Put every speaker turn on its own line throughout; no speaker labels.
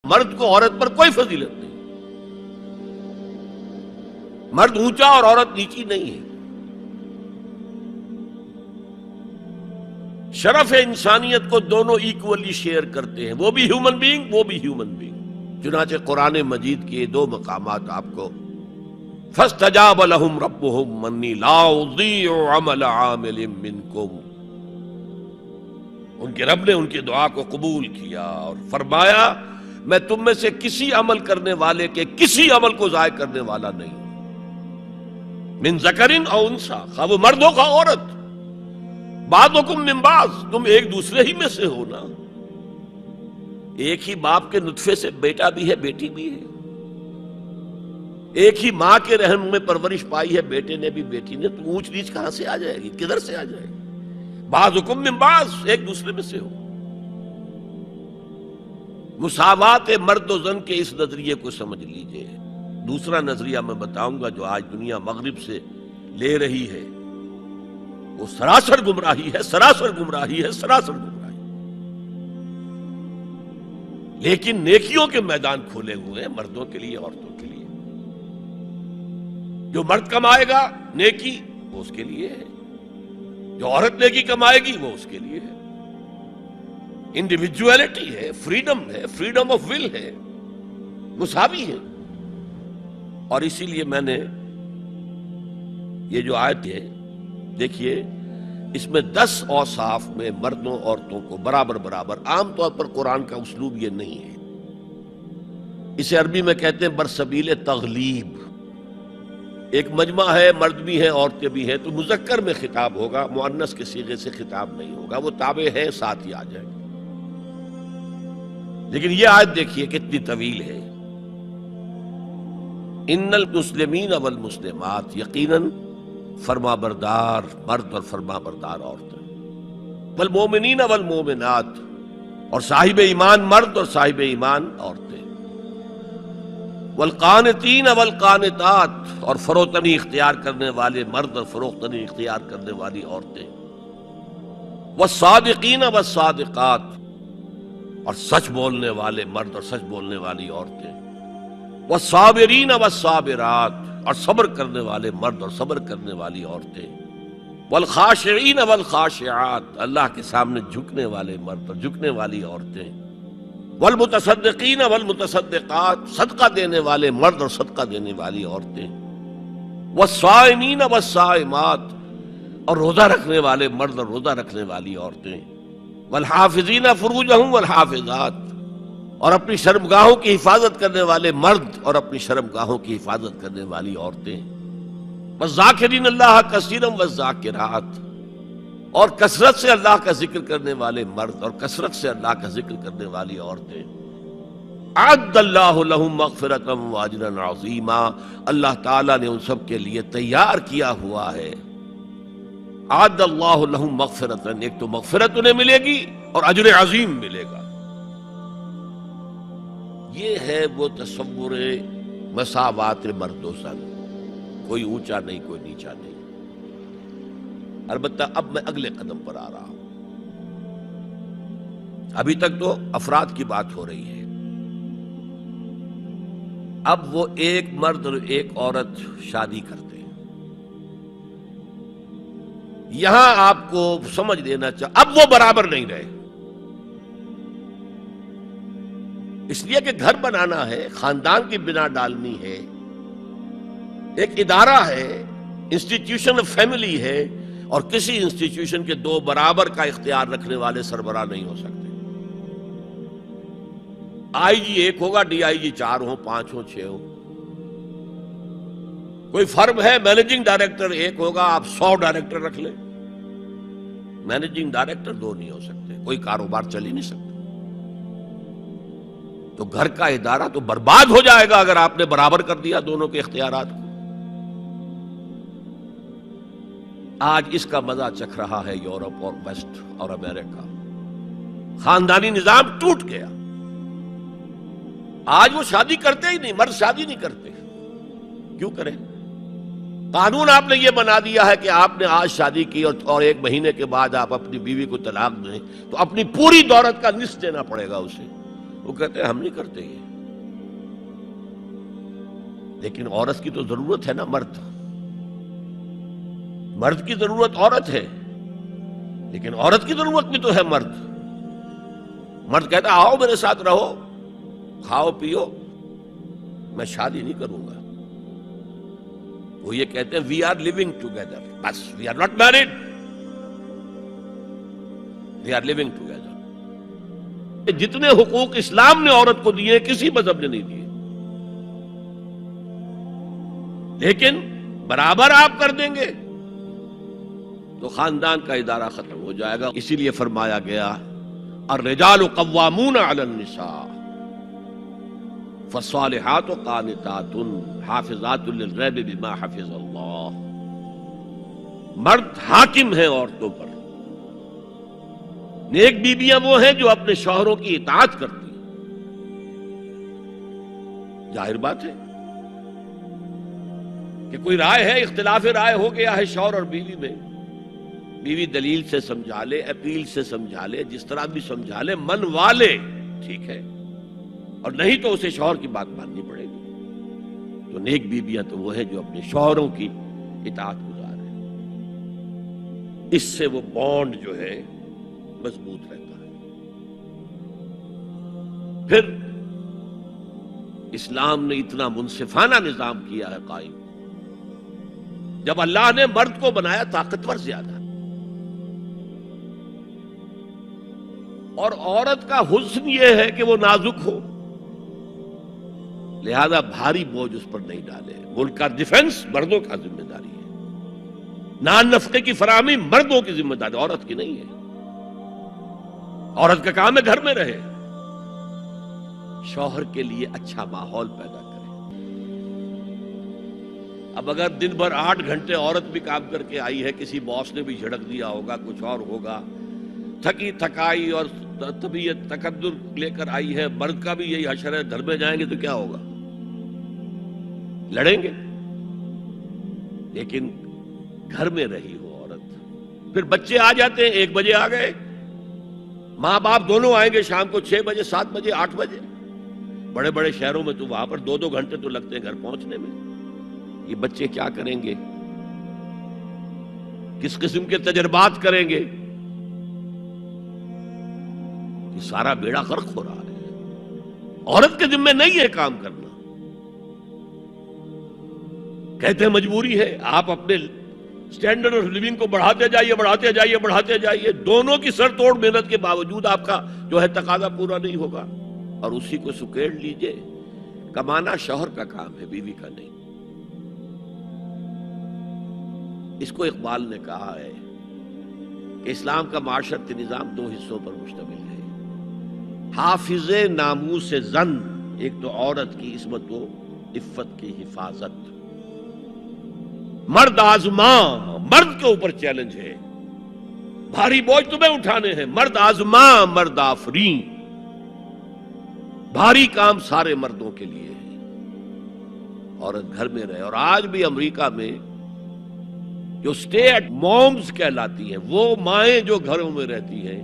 مرد کو عورت پر کوئی فضیلت نہیں، مرد اونچا اور عورت نیچی نہیں ہے۔ شرف انسانیت کو دونوں ایکولی شیئر کرتے ہیں، وہ بھی ہیومن بینگ، وہ بھی ہیومن بینگ۔ چنانچہ قرآن مجید کے دو مقامات آپ کو فَاسْتَجَابَ لَهُمْ رَبُّهُمْ أَنِّي لَا أُضِيعُ عَمَلَ عَامِلٍ مِّنكُمْ، ان کے رب نے ان کی دعا کو قبول کیا اور فرمایا میں تم میں سے کسی عمل کرنے والے کے کسی عمل کو ضائع کرنے والا نہیں ہوں۔ من ذکرن او انثیٰ، خواہ وہ مرد ہو خواہ عورت، بعضکم من بعض، تم ایک دوسرے ہی میں سے ہو نا، ایک ہی باپ کے نطفے سے بیٹا بھی ہے بیٹی بھی ہے، ایک ہی ماں کے رحم میں پرورش پائی ہے بیٹے نے بھی بیٹی نے، تو اونچ نیچ کہاں سے آ جائے گی، کدھر سے آ جائے گی؟ بعضکم من بعض، ایک دوسرے میں سے ہو۔ مساوات مرد و زن کے اس نظریے کو سمجھ لیجئے۔ دوسرا نظریہ میں بتاؤں گا جو آج دنیا مغرب سے لے رہی ہے، وہ سراسر گمراہی ہے، سراسر گمراہی ہے، سراسر گمراہی۔ لیکن نیکیوں کے میدان کھولے ہوئے ہیں مردوں کے لیے عورتوں کے لیے۔ جو مرد کمائے گا نیکی وہ اس کے لیے ہے، جو عورت نیکی کمائے گی وہ اس کے لیے ہے۔ انڈیویجویلٹی ہے، فریڈم ہے، فریڈم آف ول ہے، مساوی ہے۔ اور اسی لیے میں نے یہ جو آیت ہے دیکھیے، اس میں 10 اوصاف میں مردوں عورتوں کو برابر برابر، عام طور پر قرآن کا اسلوب یہ نہیں ہے، اسے عربی میں کہتے ہیں برسبیل تغلیب۔ ایک مجمع ہے، مرد بھی ہیں عورتیں بھی ہیں، تو مذکر میں خطاب ہوگا، مؤنث کے صیغے سے خطاب نہیں ہوگا، وہ تابع ہے ساتھ ہی آ جائے گا۔ لیکن یہ آیت دیکھیے کتنی طویل ہے۔ ان المسلمین والمسلمات، یقیناً فرما بردار مرد اور فرما بردار عورتیں، والمومنین والمومنات، اور صاحب ایمان مرد اور صاحب ایمان عورتیں، والقانتین والقانتات، اور فروتنی اختیار کرنے والے مرد اور فروختنی اختیار کرنے والی عورتیں، والصادقین والصادقات، اور سچ بولنے والے مرد اور سچ بولنے والی عورتیں، والصابرین والصابرات، اور صبر کرنے والے مرد اور صبر کرنے والی عورتیں، والخاشعین والخاشعات، اللہ کے سامنے جھکنے والے مرد اور جھکنے والی عورتیں، والمتصدقین والمتصدقات، صدقہ دینے والے مرد اور صدقہ دینے والی عورتیں، والصائمین والصائمات، اور روزہ رکھنے والے مرد اور روزہ رکھنے والی عورتیں، والحافظین فروجہم والحافظات، اور اپنی شرمگاہوں کی حفاظت کرنے والے مرد اور اپنی شرمگاہوں کی حفاظت کرنے والی عورتیں، والذاکرین اللہ کثیرا والذاکرات، اور کثرت سے اللہ کا ذکر کرنے والے مرد اور کثرت سے اللہ کا ذکر کرنے والی عورتیں۔ اعد اللہ لہم مغفرۃ واجرا عظیما، اللہ تعالیٰ نے ان سب کے لیے تیار کیا ہوا ہے۔ اعد اللہ لہم مغفرۃ، ایک تو مغفرت انہیں ملے گی اور اجر عظیم ملے گا۔ یہ ہے وہ تصور مساوات مرد و زن، کوئی اونچا نہیں کوئی نیچا نہیں۔ البتہ اب میں اگلے قدم پر آ رہا ہوں۔ ابھی تک تو افراد کی بات ہو رہی ہے، اب وہ ایک مرد اور ایک عورت شادی کرتے ہیں۔ یہاں آپ کو سمجھ لینا چاہیے اب وہ برابر نہیں رہے، اس لیے کہ گھر بنانا ہے، خاندان کی بنا ڈالنی ہے، ایک ادارہ ہے، انسٹیٹیوشن آف فیملی ہے، اور کسی انسٹیٹیوشن کے دو برابر کا اختیار رکھنے والے سربراہ نہیں ہو سکتے۔ آئی جی ایک ہوگا، ڈی آئی جی 4 ہوں، 5 ہوں، 6 ہوں۔ کوئی فرم ہے، مینیجنگ ڈائریکٹر ایک ہوگا، آپ 100 ڈائریکٹر رکھ لیں، مینیجنگ ڈائریکٹر 2 نہیں ہو سکتے، کوئی کاروبار چل ہی نہیں سکتا۔ تو گھر کا ادارہ تو برباد ہو جائے گا اگر آپ نے برابر کر دیا دونوں کے اختیارات کو۔ آج اس کا مزہ چکھ رہا ہے یورپ اور ویسٹ اور امریکہ۔ خاندانی نظام ٹوٹ گیا، آج وہ شادی کرتے ہی نہیں، مرد شادی نہیں کرتے۔ کیوں کریں؟ قانون آپ نے یہ بنا دیا ہے کہ آپ نے آج شادی کی اور 1 مہینے کے بعد آپ اپنی بیوی کو طلاق دیں تو اپنی پوری دولت کا نصف دینا پڑے گا اسے۔ وہ کہتے ہیں ہم نہیں کرتے یہ. لیکن عورت کی تو ضرورت ہے نا، مرد کی ضرورت عورت ہے، لیکن عورت کی ضرورت بھی تو ہے مرد. مرد کہتا ہے آؤ میرے ساتھ رہو، کھاؤ پیو، میں شادی نہیں کروں گا. وہ یہ کہتے ہیں وی آر لیونگ ٹوگیدر، بس we are not married, we are living together. جتنے حقوق اسلام نے عورت کو دیے کسی مذہب نے نہیں دیے، لیکن برابر آپ کر دیں گے تو خاندان کا ادارہ ختم ہو جائے گا. اسی لیے فرمایا گیا الرجال قوامون علی النساء فالصالحات قانتات حافظات للغیب بما حفظ اللہ. مرد حاکم ہیں عورتوں پر، نیک بیویاں وہ ہیں جو اپنے شوہروں کی اطاعت کرتی ہیں. ظاہر بات ہے کہ کوئی رائے ہے، اختلاف رائے ہو گیا ہے شوہر اور بیوی میں، بیوی دلیل سے سمجھا لے، اپیل سے سمجھا لے، جس طرح بھی سمجھا لے، منوا لے، ٹھیک ہے، اور نہیں تو اسے شوہر کی بات ماننی پڑے گی. تو نیک بیویاں تو وہ ہیں جو اپنے شوہروں کی اطاعت گزار ہیں. اس سے وہ بانڈ جو ہے مضبوط رہتا ہے. پھر اسلام نے اتنا منصفانہ نظام کیا ہے قائم. جب اللہ نے مرد کو بنایا طاقتور زیادہ، اور عورت کا حسن یہ ہے کہ وہ نازک ہو، لہذا بھاری بوجھ اس پر نہیں ڈالے. ملک کا ڈیفنس مردوں کا ذمہ داری ہے، نان نفقے کی فراہمی مردوں کی ذمہ داری، عورت کی نہیں ہے. عورت کا کام ہے گھر میں رہے، شوہر کے لیے اچھا ماحول پیدا کرے. اب اگر دن بھر 8 گھنٹے عورت بھی کام کر کے آئی ہے، کسی باس نے بھی جھڑک دیا ہوگا، کچھ اور ہوگا، تھکی تھکائی اور طبیعت تقدر لے کر آئی ہے، مرد کا بھی یہی حشر ہے، گھر میں جائیں گے تو کیا ہوگا؟ لڑیں گے. لیکن گھر میں رہی ہو عورت، پھر بچے آ جاتے ہیں، 1 بجے آ گئے، ماں باپ دونوں آئیں گے شام کو 6 بجے 7 بجے 8 بجے. بڑے بڑے شہروں میں تو وہاں پر 2-2 گھنٹے تو لگتے ہیں گھر پہنچنے میں. یہ بچے کیا کریں گے؟ کس قسم کے تجربات کریں گے؟ یہ سارا بیڑا غرق ہو رہا ہے. عورت کے ذمہ نہیں ہے کام کرنا. کہتے ہیں مجبوری ہے، آپ اپنے سٹینڈرڈ آف لیونگ کو بڑھاتے جائیے بڑھاتے جائیے بڑھاتے جائیے، دونوں کی سر توڑ محنت کے باوجود آپ کا جو ہے تقاضا پورا نہیں ہوگا، اور اسی کو سکیڑ لیجئے. کمانا شوہر کا کام ہے، بیوی کا نہیں. اس کو اقبال نے کہا ہے کہ اسلام کا معاشرتی نظام 2 حصوں پر مشتمل ہے. حافظ ناموس زن، ایک تو عورت کی عصمت و عفت کی حفاظت. مرد آزماں، مرد کے اوپر چیلنج ہے، بھاری بوجھ تمہیں اٹھانے ہیں. مرد آزماں مرد آفرین، بھاری کام سارے مردوں کے لیے ہے. عورت گھر میں رہے. اور آج بھی امریکہ میں جو سٹے ایٹ مومز کہلاتی ہیں، وہ مائیں جو گھروں میں رہتی ہیں،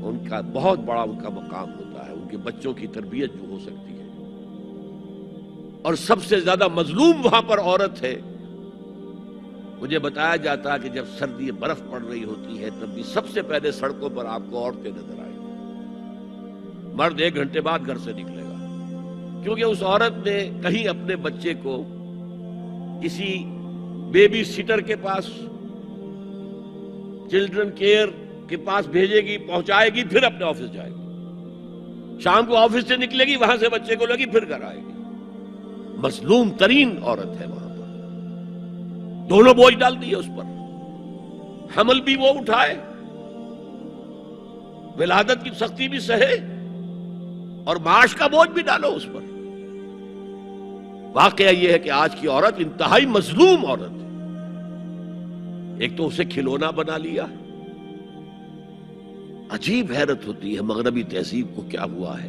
ان کا بہت بڑا ان کا مقام ہوتا ہے. ان کے بچوں کی تربیت جو ہو سکتی ہے. اور سب سے زیادہ مظلوم وہاں پر عورت ہے. مجھے بتایا جاتا ہے کہ جب سردی برف پڑ رہی ہوتی ہے تب بھی سب سے پہلے سڑکوں پر آپ کو عورتیں نظر آئیں گی. مرد 1 گھنٹے بعد گھر سے نکلے گا، کیونکہ اس عورت نے کہیں اپنے بچے کو کسی بیبی سیٹر کے پاس، چلڈرن کیئر کے پاس بھیجے گی، پہنچائے گی، پھر اپنے آفس جائے گی. شام کو آفس سے نکلے گی، وہاں سے بچے کو لگی، پھر گھر آئے گی. مظلوم ترین عورت ہے وہاں پر. دونوں بوجھ ڈال دیے اس پر. حمل بھی وہ اٹھائے، ولادت کی سختی بھی سہے، اور معاش کا بوجھ بھی ڈالو اس پر. واقعہ یہ ہے کہ آج کی عورت انتہائی مظلوم عورت ہے. ایک تو اسے کھلونا بنا لیا. عجیب حیرت ہوتی ہے مغربی تہذیب کو کیا ہوا ہے.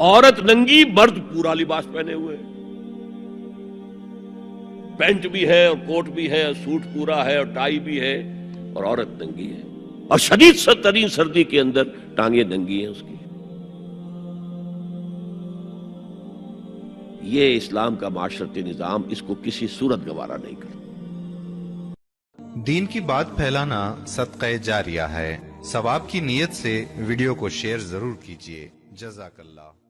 عورت ننگی، مرد پورا لباس پہنے ہوئے، پینٹ بھی ہے اور کوٹ بھی ہے اور سوٹ پورا ہے اور ٹائی بھی ہے، اور عورت ننگی ہے. اور شدید ترین سردی کے اندر ٹانگیں ننگی ہیں اس کی. یہ اسلام کا معاشرتی نظام اس کو کسی صورت گوارا نہیں کرتا۔
دین کی بات پھیلانا صدقہ جاریہ ہے۔ ثواب کی نیت سے ویڈیو کو شیئر ضرور کیجیے۔ جزاک اللہ۔